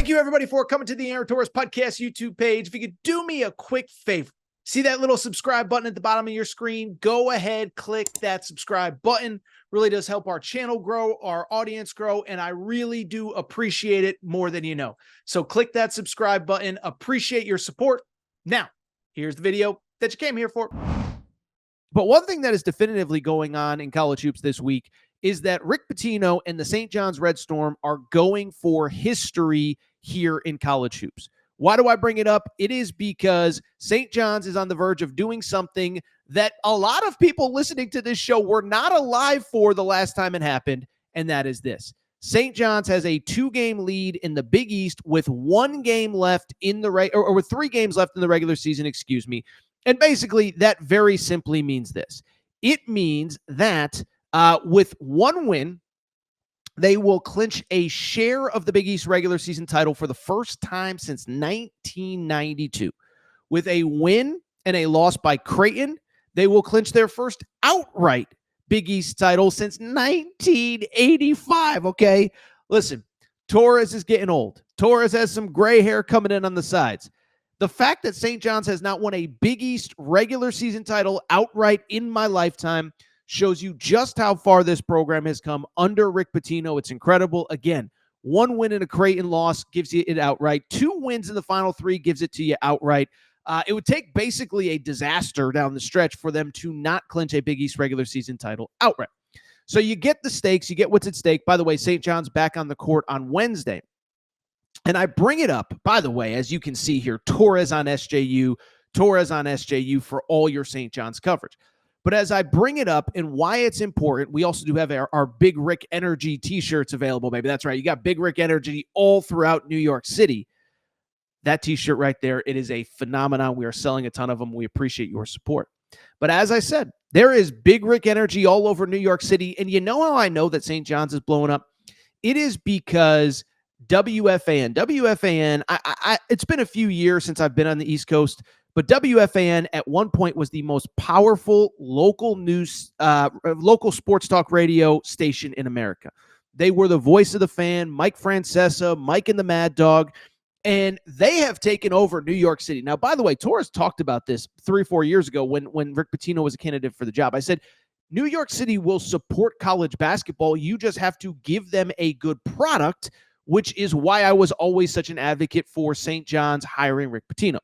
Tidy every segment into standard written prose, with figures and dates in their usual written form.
Thank you, everybody, for coming to the Aaron Torres Podcast YouTube page. If you could do me a quick favor, see that little subscribe button at the bottom of your screen? Go ahead, click that subscribe button. Really does help our channel grow, our audience grow, and I really do appreciate it more than you know. So click that subscribe button. Appreciate your support. Now, here's the video that you came here for. But one thing that is definitively going on in college hoops this week is that Rick Pitino and the St. John's Red Storm are going for history here in college hoops. Why do I bring it up? It is because St. John's is on the verge of doing something that a lot of people listening to this show were not alive for the last time it happened, and that is this. St. John's has a 2-game lead in the Big East with 1 game left in the or with 3 games left in the regular season, excuse me. And basically, that very simply means this. It means that with 1 win, they will clinch a share of the Big East regular season title for the first time since 1992. With a win and a loss by Creighton, they will clinch their first outright Big East title since 1985, okay? Listen, Torres is getting old. Torres has some gray hair coming in on the sides. The fact that St. John's has not won a Big East regular season title outright in my lifetime shows you just how far this program has come under Rick Pitino. It's incredible. Again, 1 win and a Creighton loss gives you it outright. 2 wins in the final 3 gives it to you outright. It would take basically a disaster down the stretch for them to not clinch a Big East regular season title outright. So you get the stakes. You get what's at stake. By the way, St. John's back on the court on Wednesday. And I bring it up, by the way, as you can see here, Torres on SJU for all your St. John's coverage. But as I bring it up and why it's important, we also do have our Big Rick Energy t-shirts available, baby. That's right. You got Big Rick Energy all throughout New York City. That t-shirt right there, it is a phenomenon. We are selling a ton of them. We appreciate your support. But as I said, there is Big Rick Energy all over New York City. And you know how I know that St. John's is blowing up? It is because WFAN, it's been a few years since I've been on the East Coast, but WFAN at one point was the most powerful local sports talk radio station in America. They were the voice of the fan, Mike Francesa, Mike and the Mad Dog, and they have taken over New York City. Now, by the way, Torres talked about this 3 or 4 years ago when Rick Pitino was a candidate for the job. I said, New York City will support college basketball. You just have to give them a good product, which is why I was always such an advocate for St. John's hiring Rick Pitino.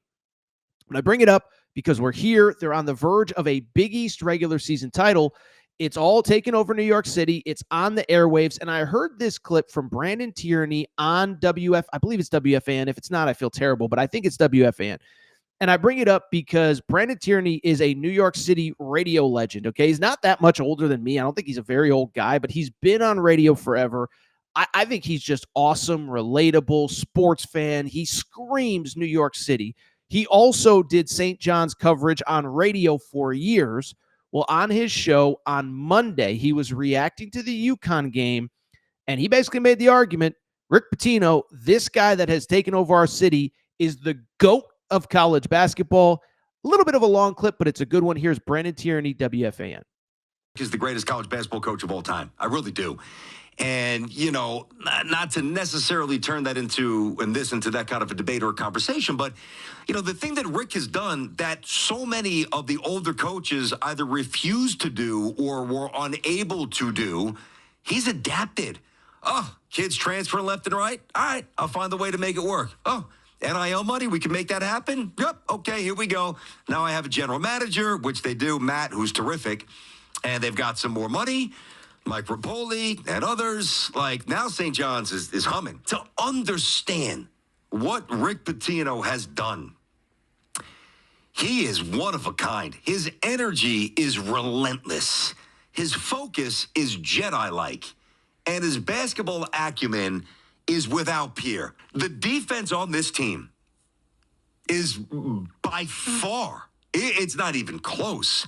And I bring it up because we're here. They're on the verge of a Big East regular season title. It's all taken over New York City. It's on the airwaves. And I heard this clip from Brandon Tierney on I believe it's WFAN. If it's not, I feel terrible, but I think it's WFAN. And I bring it up because Brandon Tierney is a New York City radio legend, okay? He's not that much older than me. I don't think he's a very old guy, but he's been on radio forever. I think he's just awesome, relatable, sports fan. He screams New York City. He also did St. John's coverage on radio for years. Well, on his show on Monday, he was reacting to the UConn game, and he basically made the argument, Rick Pitino, this guy that has taken over our city, is the GOAT of college basketball. A little bit of a long clip, but it's a good one. Here's Brandon Tierney, WFAN. He's the greatest college basketball coach of all time. I really do. And, you know, not to necessarily turn that into that kind of a debate or a conversation, but, you know, the thing that Rick has done that so many of the older coaches either refused to do or were unable to do, he's adapted. Oh, kids transferring left and right? All right, I'll find the way to make it work. Oh, NIL money, we can make that happen? Yep, okay, here we go. Now I have a general manager, which they do, Matt, who's terrific, and they've got some more money. Mike Rapoli and others, like now St. John's is humming. To understand what Rick Pitino has done, he is one of a kind. His energy is relentless. His focus is Jedi-like. And his basketball acumen is without peer. The defense on this team is by far, it's not even close,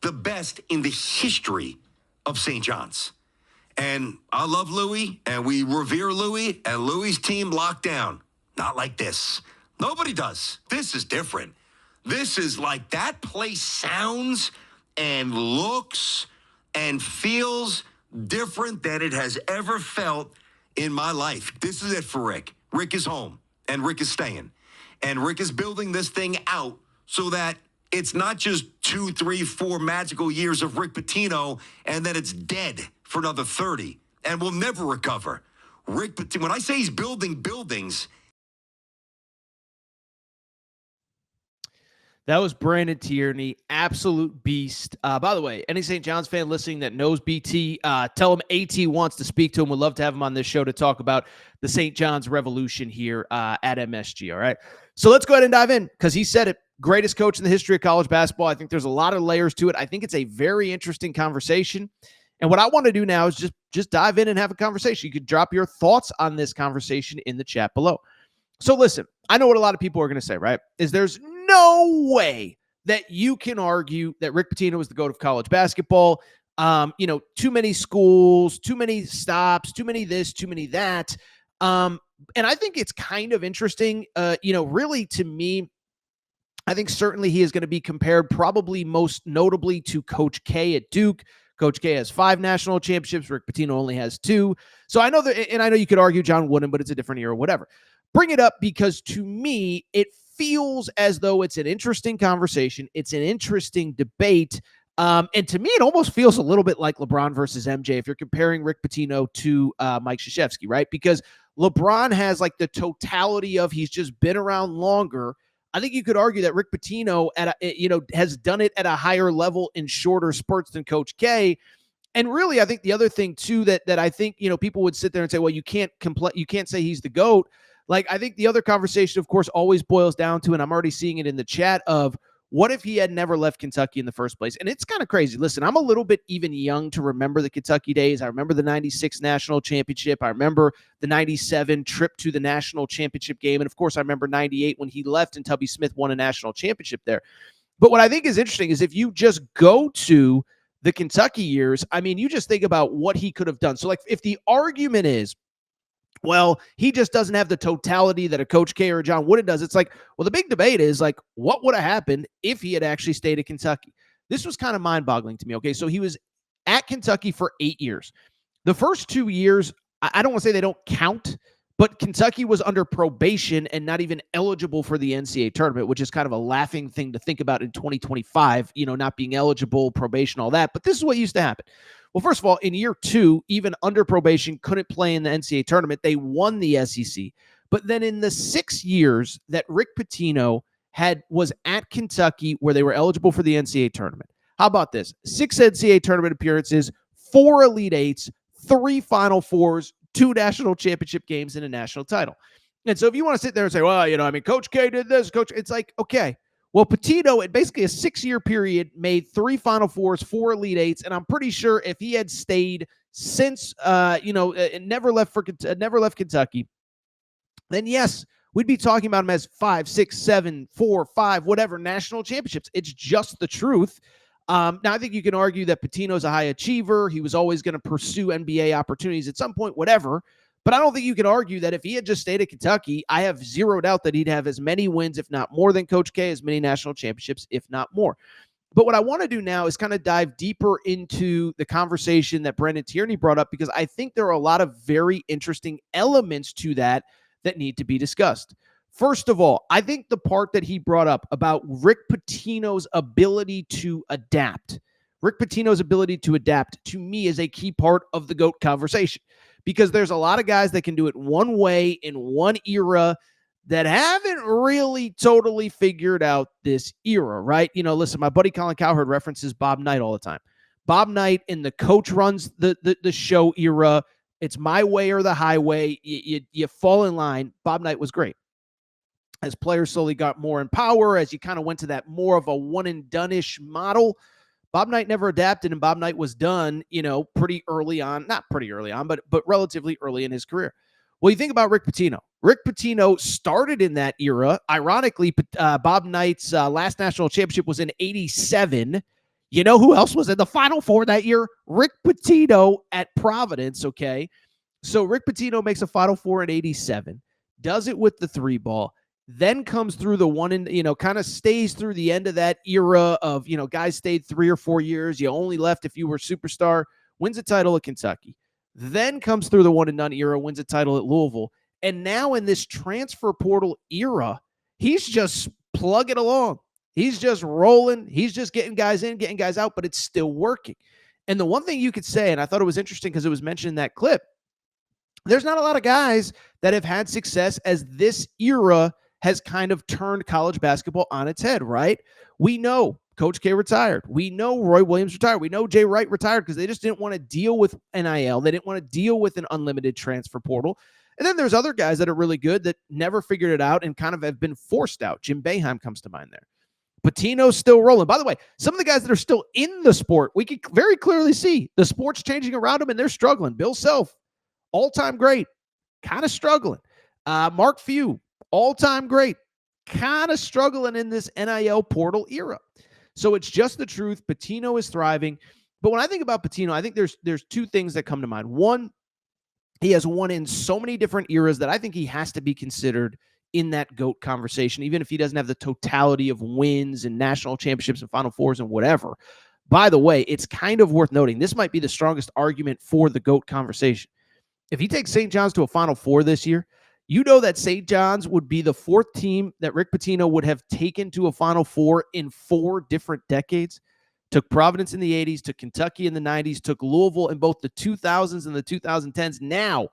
the best in the history of St. John's. And I love Louis, and we revere Louis, and Louis' team locked down. Not like this. Nobody does. This is different. This is like that place sounds and looks and feels different than it has ever felt in my life. This is it for Rick. Rick is home, and Rick is staying. And Rick is building this thing out so that it's not just 2, 3, 4 magical years of Rick Pitino, and then it's dead for another 30, and we'll never recover. Rick Pitino, when I say he's building buildings. That was Brandon Tierney, absolute beast. By the way, any St. John's fan listening that knows BT, tell him AT wants to speak to him. We'd love to have him on this show to talk about the St. John's revolution here at MSG, all right? So let's go ahead and dive in, because he said it. Greatest coach in the history of college basketball. I think there's a lot of layers to it. I think it's a very interesting conversation. And what I want to do now is just dive in and have a conversation. You could drop your thoughts on this conversation in the chat below. So listen, I know what a lot of people are going to say, right? Is there's no way that you can argue that Rick Pitino is the GOAT of college basketball. Too many schools, too many stops, too many this, too many that. And I think it's kind of interesting, really to me. I think certainly he is going to be compared probably most notably to Coach K at Duke. Coach K has 5 national championships. Rick Pitino only has 2. So I know that, and I know you could argue John Wooden, but it's a different era, whatever. Bring it up because to me, it feels as though it's an interesting conversation. It's an interesting debate. And to me, it almost feels a little bit like LeBron versus MJ if you're comparing Rick Pitino to Mike Krzyzewski, right? Because LeBron has like the totality of he's just been around longer. I think you could argue that Rick Pitino has done it at a higher level in shorter spurts than Coach K. And really, I think the other thing too that I think people would sit there and say, well, you can't say he's the GOAT. Like, I think the other conversation, of course, always boils down to, and I'm already seeing it in the chat, of what if he had never left Kentucky in the first place? And it's kind of crazy. Listen, I'm a little bit even young to remember the Kentucky days. I remember the 96 national championship. I remember the 97 trip to the national championship game. And of course, I remember 98 when he left and Tubby Smith won a national championship there. But what I think is interesting is if you just go to the Kentucky years, I mean, you just think about what he could have done. So like if the argument is, well, he just doesn't have the totality that a Coach K or a John Wooden does. It's like, well, the big debate is like, what would have happened if he had actually stayed at Kentucky? This was kind of mind-boggling to me. Okay, so he was at Kentucky for 8 years. The first 2 years, I don't want to say they don't count, but Kentucky was under probation and not even eligible for the NCAA tournament, which is kind of a laughing thing to think about in 2025, not being eligible, probation, all that. But this is what used to happen. Well, first of all, in year 2, even under probation, couldn't play in the NCAA tournament. They won the SEC. But then in the 6 years that Rick Pitino was at Kentucky where they were eligible for the NCAA tournament, how about this? 6 NCAA tournament appearances, 4 Elite Eights, 3 Final Fours, 2 national championship games, and a national title. And so if you want to sit there and say, well, Coach K did this, it's like, okay. Well, Pitino, in basically a 6-year period, made 3 Final Fours, 4 Elite Eights, and I'm pretty sure if he had stayed since, never left Kentucky, then yes, we'd be talking about him as 5, 6, 7, 4, 5, whatever national championships. It's just the truth. Now, I think you can argue that Pitino's a high achiever. He was always going to pursue NBA opportunities at some point, whatever. But I don't think you can argue that if he had just stayed at Kentucky, I have zero doubt that he'd have as many wins, if not more than Coach K, as many national championships, if not more. But what I want to do now is kind of dive deeper into the conversation that Brandon Tierney brought up, because I think there are a lot of very interesting elements to that need to be discussed. First of all, I think the part that he brought up about Rick Pitino's ability to adapt, to me is a key part of the GOAT conversation, because there's a lot of guys that can do it one way in one era that haven't really totally figured out this era, right? Listen, my buddy Colin Cowherd references Bob Knight all the time. Bob Knight in the coach runs the show era. It's my way or the highway. You fall in line. Bob Knight was great. As players slowly got more in power, as you kind of went to that more of a one-and-done-ish model, Bob Knight never adapted, and Bob Knight was done, pretty early on. Not pretty early on, but relatively early in his career. Well, you think about Rick Pitino. Rick Pitino started in that era. Ironically, Bob Knight's last national championship was in 87. You know who else was in the Final Four that year? Rick Pitino at Providence, okay? So Rick Pitino makes a Final Four in 87, does it with the 3-ball, then comes through the one and, kind of stays through the end of that era of, guys stayed 3 or 4 years. You only left if you were a superstar, wins a title at Kentucky, then comes through the one and done era, wins a title at Louisville. And now in this transfer portal era, he's just plugging along. He's just rolling. He's just getting guys in, getting guys out, but it's still working. And the one thing you could say, and I thought it was interesting because it was mentioned in that clip, there's not a lot of guys that have had success as this era has kind of turned college basketball on its head, right? We know Coach K retired. We know Roy Williams retired. We know Jay Wright retired because they just didn't want to deal with NIL. They didn't want to deal with an unlimited transfer portal. And then there's other guys that are really good that never figured it out and kind of have been forced out. Jim Boeheim comes to mind there. Pitino's still rolling. By the way, some of the guys that are still in the sport, we can very clearly see the sport's changing around them and they're struggling. Bill Self, all-time great, kind of struggling. Mark Few, all-time great, kind of struggling in this NIL portal era. So it's just the truth. Pitino is thriving. But when I think about Pitino, I think there's two things that come to mind. One, he has won in so many different eras that I think he has to be considered in that GOAT conversation, even if he doesn't have the totality of wins and national championships and Final Fours and whatever. By the way, it's kind of worth noting, this might be the strongest argument for the GOAT conversation. If he takes St. John's to a Final Four this year, you know that St. John's would be the fourth team that Rick Pitino would have taken to a Final Four in 4 different decades. Took Providence in the 80s, took Kentucky in the 90s, took Louisville in both the 2000s and the 2010s. Now,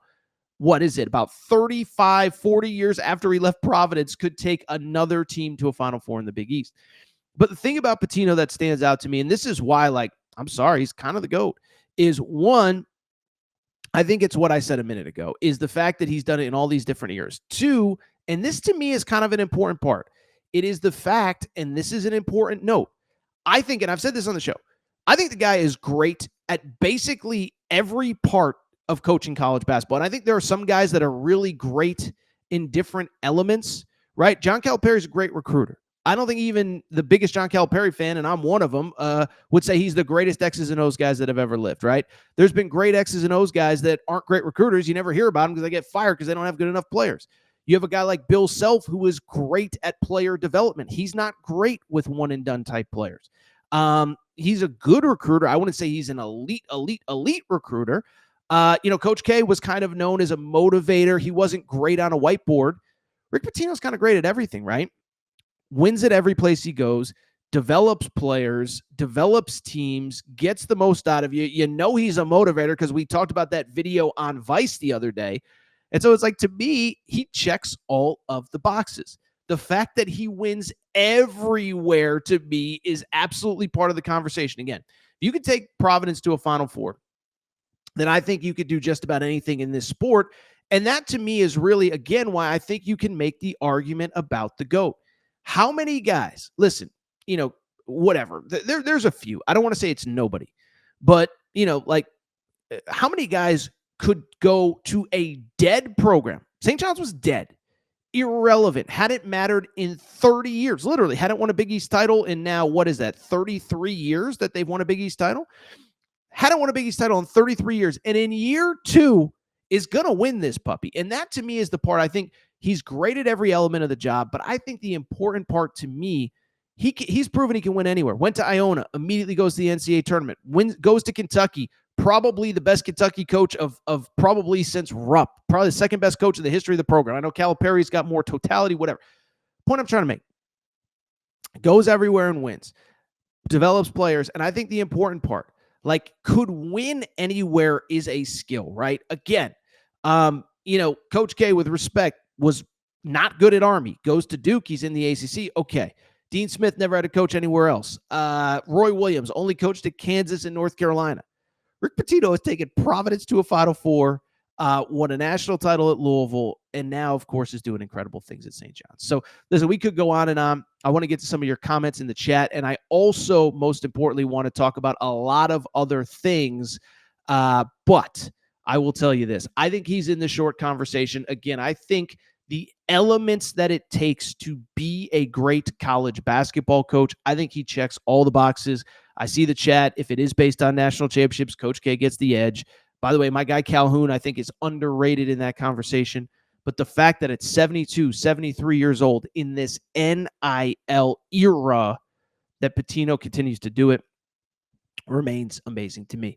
what is it? About 35, 40 years after he left Providence, could take another team to a Final Four in the Big East. But the thing about Pitino that stands out to me, and this is why, I'm sorry, he's kind of the GOAT, is one, I think it's what I said a minute ago, is the fact that he's done it in all these different eras. 2, and this to me is kind of an important part, it is the fact, and this is an important note, I think, and I've said this on the show, I think the guy is great at basically every part of coaching college basketball. And I think there are some guys that are really great in different elements, right? John Calipari is a great recruiter. I don't think even the biggest John Calipari fan, and I'm one of them, would say he's the greatest X's and O's guys that have ever lived, right? There's been great X's and O's guys that aren't great recruiters. You never hear about them because they get fired because they don't have good enough players. You have a guy like Bill Self who is great at player development. He's not great with one-and-done type players. He's a good recruiter. I wouldn't say he's an elite recruiter. Coach K was kind of known as a motivator. He wasn't great on a whiteboard. Rick Pitino's kind of great at everything, right? Wins at every place he goes, develops players, develops teams, gets the most out of you. You know he's a motivator because we talked about that video on Vice the other day. And so it's like, to me, he checks all of the boxes. The fact that he wins everywhere, to me, is absolutely part of the conversation. Again, if you could take Providence to a Final Four, then I think you could do just about anything in this sport. And that, to me, is really, again, why I think you can make the argument about the GOAT. How many guys, listen, whatever, there's a few. I don't want to say it's nobody, but, how many guys could go to a dead program? St. John's was dead, irrelevant, hadn't mattered in 30 years, literally hadn't won a Big East title in now, 33 years that they've won a Big East title? Hadn't won a Big East title in 33 years. And in year 2 is going to win this puppy. And that, to me, is the part. I think he's great at every element of the job. But I think the important part to me, he's proven he can win anywhere. Went to Iona, immediately goes to the NCAA tournament, goes to Kentucky, probably the best Kentucky coach of probably since Rupp, probably the second best coach in the history of the program. I know Calipari's got more totality, whatever. Point I'm trying to make. Goes everywhere and wins. Develops players. And I think the important part, could win anywhere is a skill, right? Again, Coach K, with respect, was not good at Army. Goes to Duke. He's in the ACC. Okay. Dean Smith never had to coach anywhere else. Roy Williams only coached at Kansas and North Carolina. Rick Pitino has taken Providence to a Final Four, won a national title at Louisville, and now, of course, is doing incredible things at St. John's. So, listen, we could go on and on. I want to get to some of your comments in the chat, and I also, most importantly, want to talk about a lot of other things, but I will tell you this. I think he's in the short conversation. Again, I think the elements that it takes to be a great college basketball coach, I think he checks all the boxes. I see the chat. If it is based on national championships, Coach K gets the edge. By the way, my guy Calhoun, I think, is underrated in that conversation. But the fact that it's 72, 73 years old in this NIL era, that Pitino continues to do it, remains amazing to me.